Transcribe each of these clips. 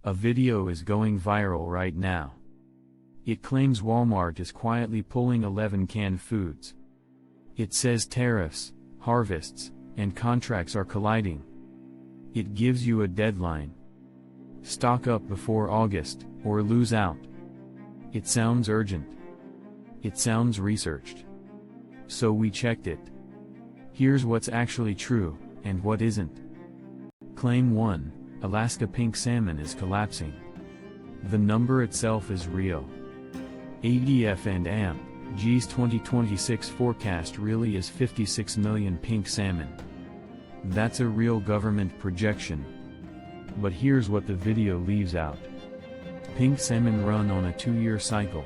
A video is going viral right now. It claims Walmart is quietly pulling 11 canned foods. It says tariffs, harvests, and contracts are colliding. It gives you a deadline. Stock up before August, or lose out. It sounds urgent. It sounds researched. So we checked it. Here's what's actually true, and what isn't. Claim 1, Alaska pink salmon is collapsing. The number itself is real. ADF and AMG's 2026 forecast really is 56 million pink salmon. That's a real government projection. But here's what the video leaves out. Pink salmon run on a 2-year cycle.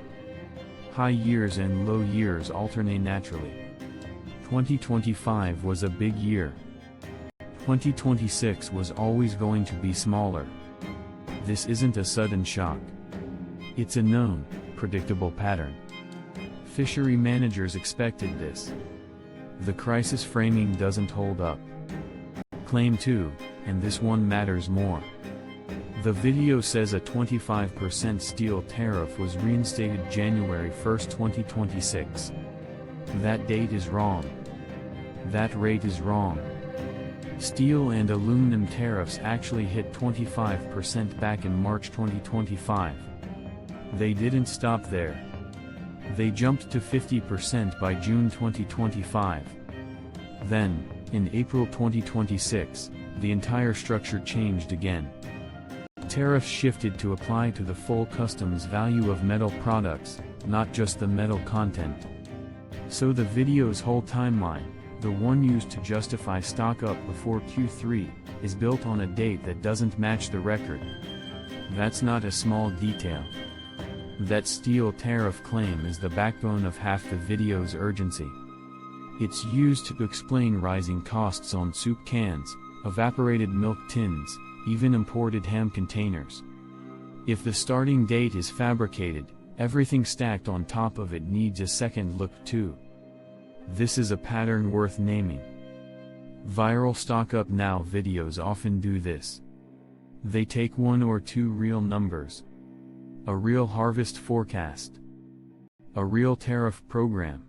High years and low years alternate naturally. 2025 was a big year. 2026 was always going to be smaller. This isn't a sudden shock. It's a known, predictable pattern. Fishery managers expected this. The crisis framing doesn't hold up. Claim 2, and this one matters more. The video says a 25% steel tariff was reinstated January 1, 2026. That date is wrong. That rate is wrong. Steel and aluminum tariffs actually hit 25% back in March 2025. They didn't stop there. They jumped to 50% by June 2025. Then, in April 2026, the entire structure changed again. Tariffs shifted to apply to the full customs value of metal products, not just the metal content. So the video's whole timeline, the one used to justify stock up before Q3, is built on a date that doesn't match the record. That's not a small detail. That steel tariff claim is the backbone of half the video's urgency. It's used to explain rising costs on soup cans, evaporated milk tins, even imported ham containers. If the starting date is fabricated, everything stacked on top of it needs a second look too. This is a pattern worth naming. Viral stock up now videos often do this. They take 1 or 2 real numbers. A real harvest forecast. A real tariff program.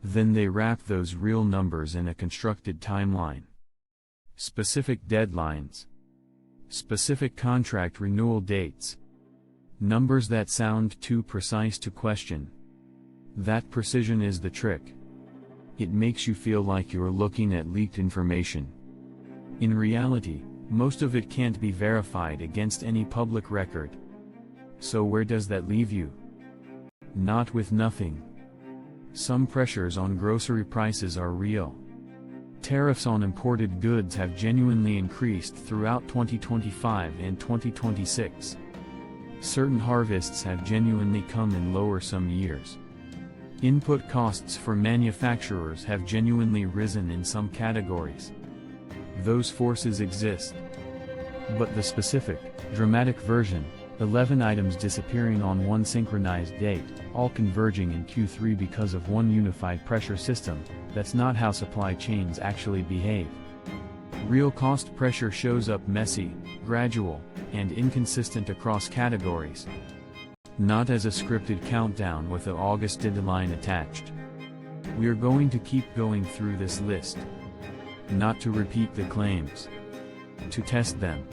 Then they wrap those real numbers in a constructed timeline. Specific deadlines. Specific contract renewal dates. Numbers that sound too precise to question. That precision is the trick. It makes you feel like you're looking at leaked information. In reality, most of it can't be verified against any public record. So where does that leave you? Not with nothing. Some pressures on grocery prices are real. Tariffs on imported goods have genuinely increased throughout 2025 and 2026. Certain harvests have genuinely come in lower some years. Input costs for manufacturers have genuinely risen in some categories. Those forces exist. But the specific, dramatic version, 11 items disappearing on one synchronized date, all converging in Q3 because of one unified pressure system, that's not how supply chains actually behave. Real cost pressure shows up messy, gradual, and inconsistent across categories. Not as a scripted countdown with the August deadline attached. We're going to keep going through this list. Not to repeat the claims. To test them.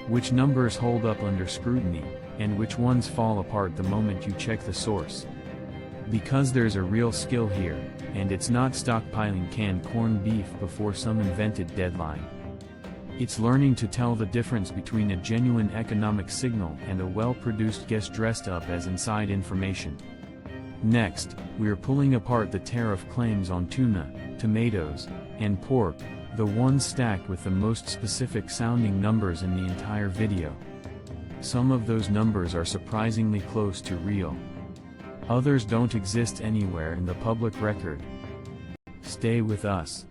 Which numbers hold up under scrutiny, and which ones fall apart the moment you check the source. Because there's a real skill here, and it's not stockpiling canned corned beef before some invented deadline. It's learning to tell the difference between a genuine economic signal and a well-produced guess dressed up as inside information. Next, we're pulling apart the tariff claims on tuna, tomatoes, and pork, the ones stacked with the most specific sounding numbers in the entire video. Some of those numbers are surprisingly close to real. Others don't exist anywhere in the public record. Stay with us.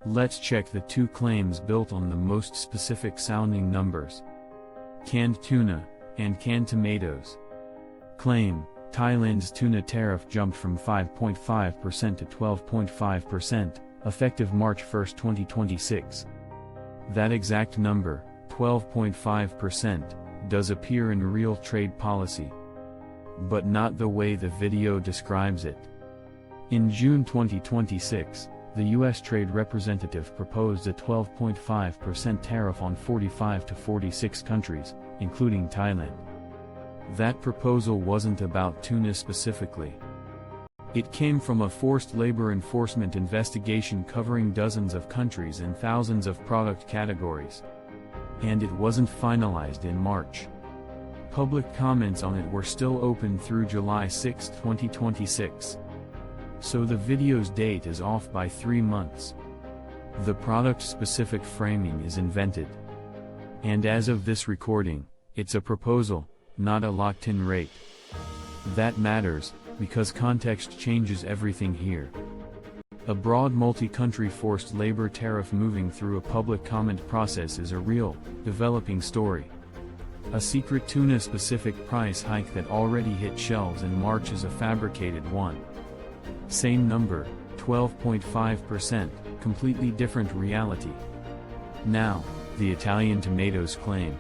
Let's check the 2 claims built on the most specific sounding numbers. Canned tuna, and canned tomatoes. Claim, Thailand's tuna tariff jumped from 5.5% to 12.5%, effective March 1, 2026. That exact number, 12.5%, does appear in real trade policy. But not the way the video describes it. In June 2026, the U.S. Trade Representative proposed a 12.5% tariff on 45 to 46 countries, including Thailand. That proposal wasn't about tuna specifically. It came from a forced labor enforcement investigation covering dozens of countries and thousands of product categories. And it wasn't finalized in March. Public comments on it were still open through July 6, 2026. So the video's date is off by 3 months. The product-specific framing is invented. And as of this recording, it's a proposal, not a locked-in rate. That matters, because context changes everything here. A broad multi-country forced labor tariff moving through a public comment process is a real, developing story. A secret tuna-specific price hike that already hit shelves in March is a fabricated one. Same number, 12.5%, completely different reality. Now, the Italian tomatoes claim.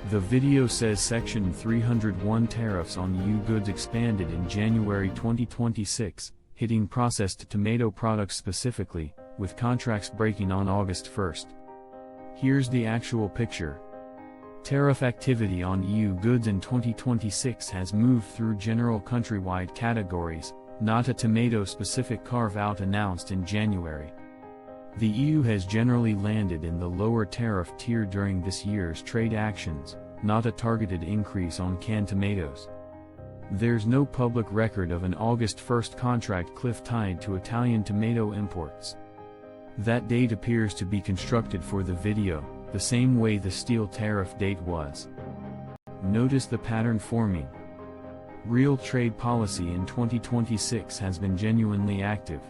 The video says Section 301 tariffs on EU goods expanded in January 2026, hitting processed tomato products specifically, with contracts breaking on August 1st. Here's the actual picture. Tariff activity on EU goods in 2026 has moved through general countrywide categories, not a tomato-specific carve-out announced in January. The EU has generally landed in the lower tariff tier during this year's trade actions, not a targeted increase on canned tomatoes. There's no public record of an August 1st contract cliff tied to Italian tomato imports. That date appears to be constructed for the video, the same way the steel tariff date was. Notice the pattern forming. Real trade policy in 2026 has been genuinely active.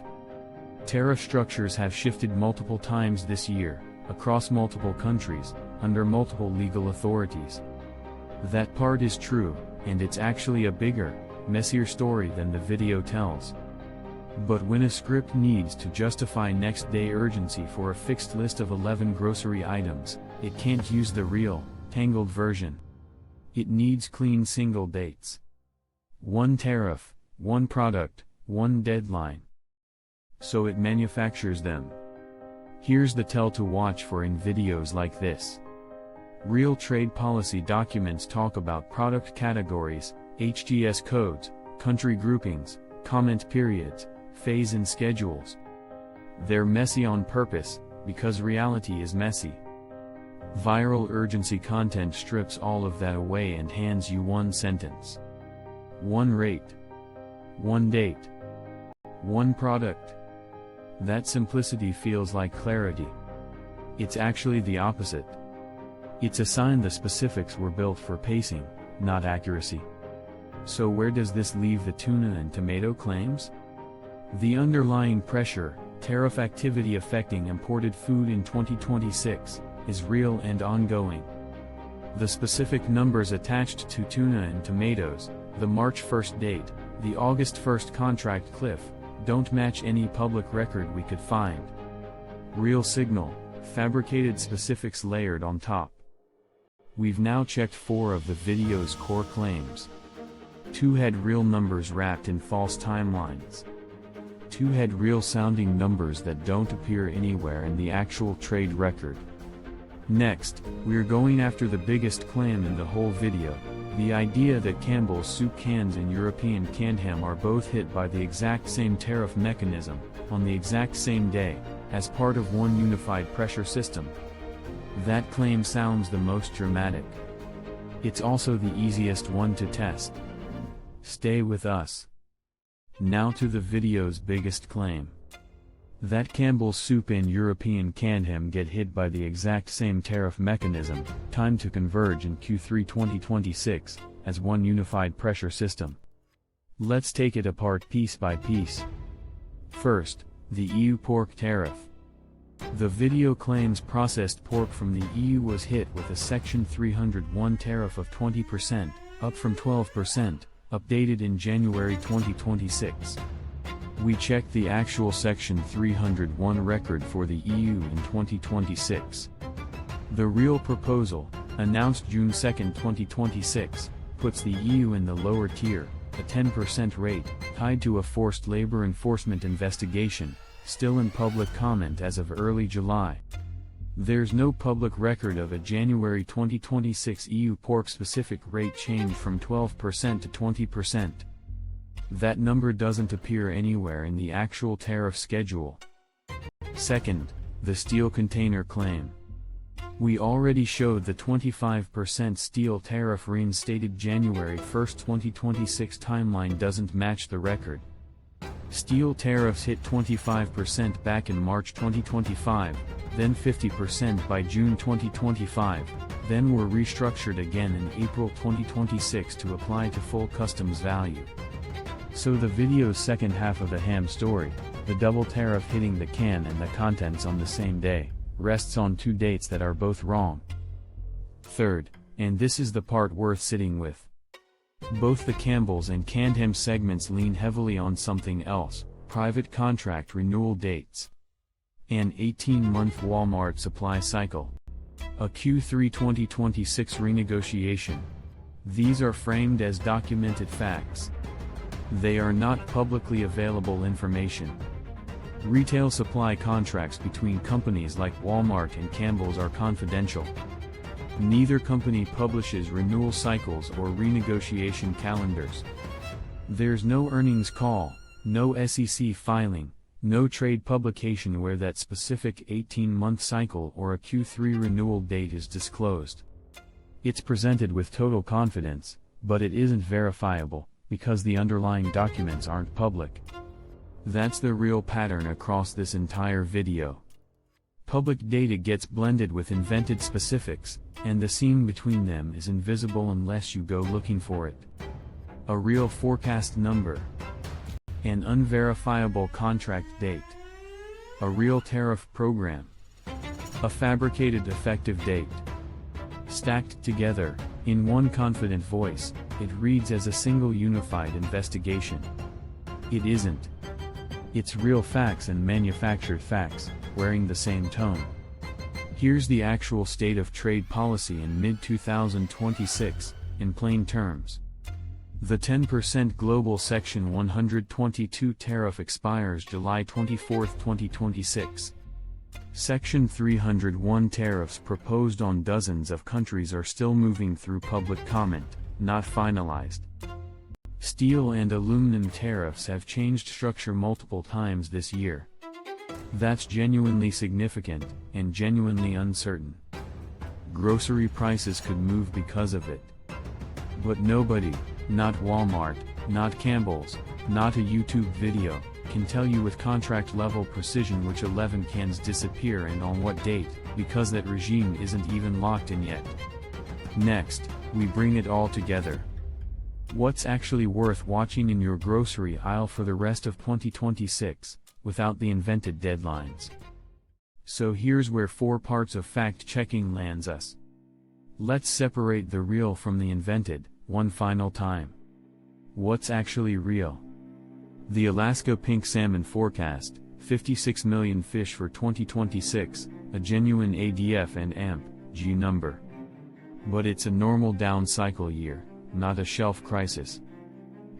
Tariff structures have shifted multiple times this year, across multiple countries, under multiple legal authorities. That part is true, and it's actually a bigger, messier story than the video tells. But when a script needs to justify next-day urgency for a fixed list of 11 grocery items, it can't use the real, tangled version. It needs clean single dates. One tariff, one product, one deadline. So it manufactures them. Here's the tell to watch for in videos like this. Real trade policy documents talk about product categories, HGS codes, country groupings, comment periods, phase and schedules. They're messy on purpose, because reality is messy. Viral urgency content strips all of that away and hands you one sentence. One rate. One date. One product. That simplicity feels like clarity. It's actually the opposite. It's a sign the specifics were built for pacing, not accuracy. So where does this leave the tuna and tomato claims? The underlying pressure, tariff activity affecting imported food in 2026, is real and ongoing. The specific numbers attached to tuna and tomatoes, the March 1st date, the August 1st contract cliff, don't match any public record we could find. Real signal, fabricated specifics layered on top. We've now checked 4 of the video's core claims. 2 had real numbers wrapped in false timelines. 2 had real-sounding numbers that don't appear anywhere in the actual trade record. Next, we're going after the biggest claim in the whole video, the idea that Campbell's soup cans and European canned ham are both hit by the exact same tariff mechanism, on the exact same day, as part of one unified pressure system. That claim sounds the most dramatic. It's also the easiest one to test. Stay with us. Now to the video's biggest claim. That Campbell's soup and European canned ham get hit by the exact same tariff mechanism, timed to converge in Q3 2026, as one unified pressure system. Let's take it apart piece by piece. First, the EU pork tariff. The video claims processed pork from the EU was hit with a Section 301 tariff of 20%, up from 12%, updated in January 2026. We checked the actual Section 301 record for the EU in 2026. The real proposal, announced June 2, 2026, puts the EU in the lower tier, a 10% rate, tied to a forced labor enforcement investigation, still in public comment as of early July. There's no public record of a January 2026 EU pork-specific rate change from 12% to 20%. That number doesn't appear anywhere in the actual tariff schedule. Second, the steel container claim. We already showed the 25% steel tariff reinstated January 1, 2026 timeline doesn't match the record. Steel tariffs hit 25% back in March 2025, then 50% by June 2025, then were restructured again in April 2026 to apply to full customs value. So the video's second half of the ham story, the double tariff hitting the can and the contents on the same day, rests on two dates that are both wrong. Third, and this is the part worth sitting with. Both the Campbell's and canned ham segments lean heavily on something else, private contract renewal dates. An 18-month Walmart supply cycle. A Q3 2026 renegotiation. These are framed as documented facts. They are not publicly available information. Retail supply contracts between companies like Walmart and Campbell's are confidential. Neither company publishes renewal cycles or renegotiation calendars. There's no earnings call, no SEC filing, no trade publication where that specific 18-month cycle or a Q3 renewal date is disclosed. It's presented with total confidence, but it isn't verifiable, because the underlying documents aren't public. That's the real pattern across this entire video. Public data gets blended with invented specifics, and the seam between them is invisible unless you go looking for it. A real forecast number. An unverifiable contract date. A real tariff program. A fabricated effective date. Stacked together, in one confident voice, it reads as a single unified investigation. It isn't. It's real facts and manufactured facts, wearing the same tone. Here's the actual state of trade policy in mid-2026, in plain terms. The 10% global Section 122 tariff expires July 24, 2026. Section 301 tariffs proposed on dozens of countries are still moving through public comment, not finalized. Steel and aluminum tariffs have changed structure multiple times this year. That's genuinely significant, and genuinely uncertain. Grocery prices could move because of it. But nobody, not Walmart, not Campbell's, not a YouTube video, can tell you with contract-level precision which 11 cans disappear and on what date, because that regime isn't even locked in yet. Next, we bring it all together. What's actually worth watching in your grocery aisle for the rest of 2026, without the invented deadlines? So here's where 4 parts of fact-checking lands us. Let's separate the real from the invented, one final time. What's actually real? The Alaska pink salmon forecast, 56 million fish for 2026, a genuine ADF and AMP/G number. But it's a normal down cycle year, not a shelf crisis.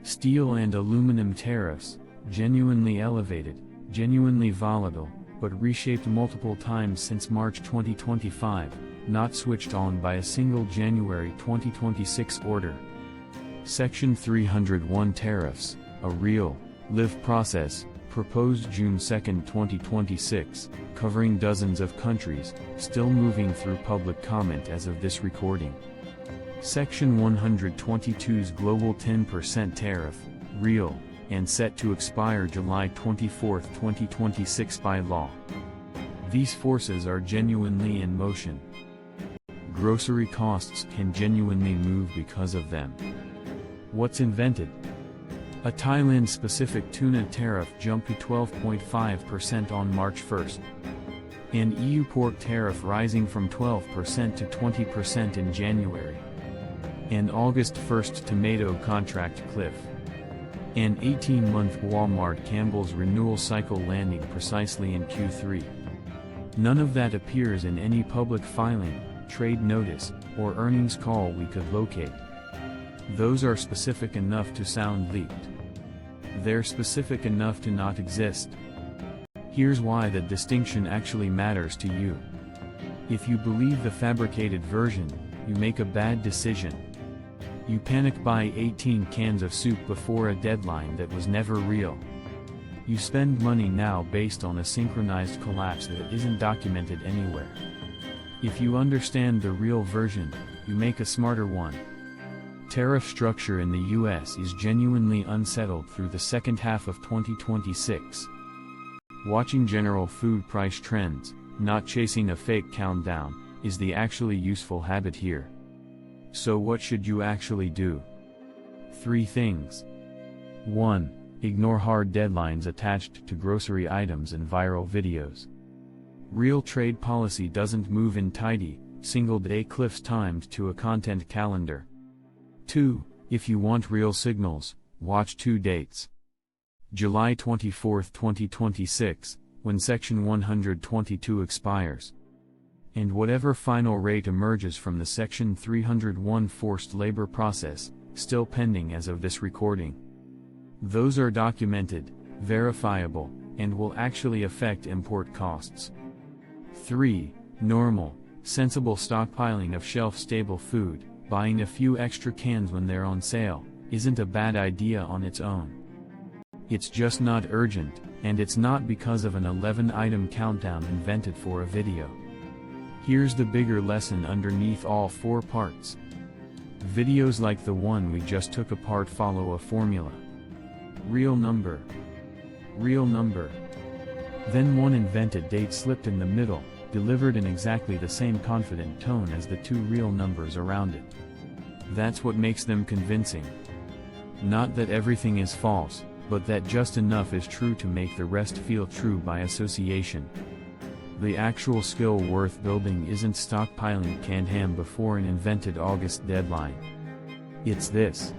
Steel and aluminum tariffs, genuinely elevated, genuinely volatile, but reshaped multiple times since March 2025, not switched on by a single January 2026 order. Section 301 tariffs, a real, live process, proposed June 2, 2026, covering dozens of countries, still moving through public comment as of this recording. Section 122's global 10% tariff, real, and set to expire July 24, 2026 by law. These forces are genuinely in motion. Grocery costs can genuinely move because of them. What's invented? A Thailand-specific tuna tariff jumped to 12.5% on March 1st. An EU pork tariff rising from 12% to 20% in January. An August 1st tomato contract cliff. An 18-month Walmart Campbell's renewal cycle landing precisely in Q3. None of that appears in any public filing, trade notice, or earnings call we could locate. Those are specific enough to sound leaked. They're specific enough to not exist. Here's why the distinction actually matters to you. If you believe the fabricated version, you make a bad decision. You panic buy 18 cans of soup before a deadline that was never real. You spend money now based on a synchronized collapse that isn't documented anywhere. If you understand the real version, you make a smarter one. Tariff structure in the US is genuinely unsettled through the second half of 2026. Watching general food price trends, not chasing a fake countdown, is the actually useful habit here. So what should you actually do? 3 things. 1. Ignore hard deadlines attached to grocery items and viral videos. Real trade policy doesn't move in tidy, single-day cliffs timed to a content calendar. 2. If you want real signals, watch 2 dates. July 24, 2026, when Section 122 expires. And whatever final rate emerges from the Section 301 forced labor process, still pending as of this recording. Those are documented, verifiable, and will actually affect import costs. 3. Normal, sensible stockpiling of shelf-stable food, buying a few extra cans when they're on sale, isn't a bad idea on its own. It's just not urgent, and it's not because of an 11-item countdown invented for a video. Here's the bigger lesson underneath all 4 parts. Videos like the one we just took apart follow a formula. Real number. Real number. Then one invented date slipped in the middle, delivered in exactly the same confident tone as the 2 real numbers around it. That's what makes them convincing. Not that everything is false, but that just enough is true to make the rest feel true by association. The actual skill worth building isn't stockpiling canned ham before an invented August deadline. It's this.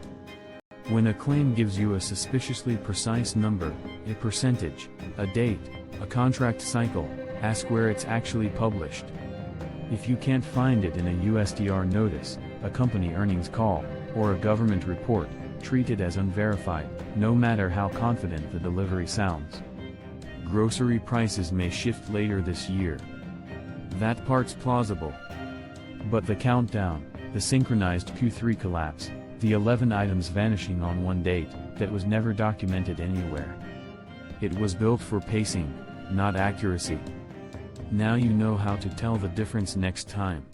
When a claim gives you a suspiciously precise number, a percentage, a date, a contract cycle, ask where it's actually published. If you can't find it in a USTR notice, a company earnings call, or a government report, treat it as unverified, no matter how confident the delivery sounds. Grocery prices may shift later this year. That part's plausible. But the countdown, the synchronized Q3 collapse, the 11 items vanishing on one date, that was never documented anywhere. It was built for pacing, not accuracy. Now you know how to tell the difference next time.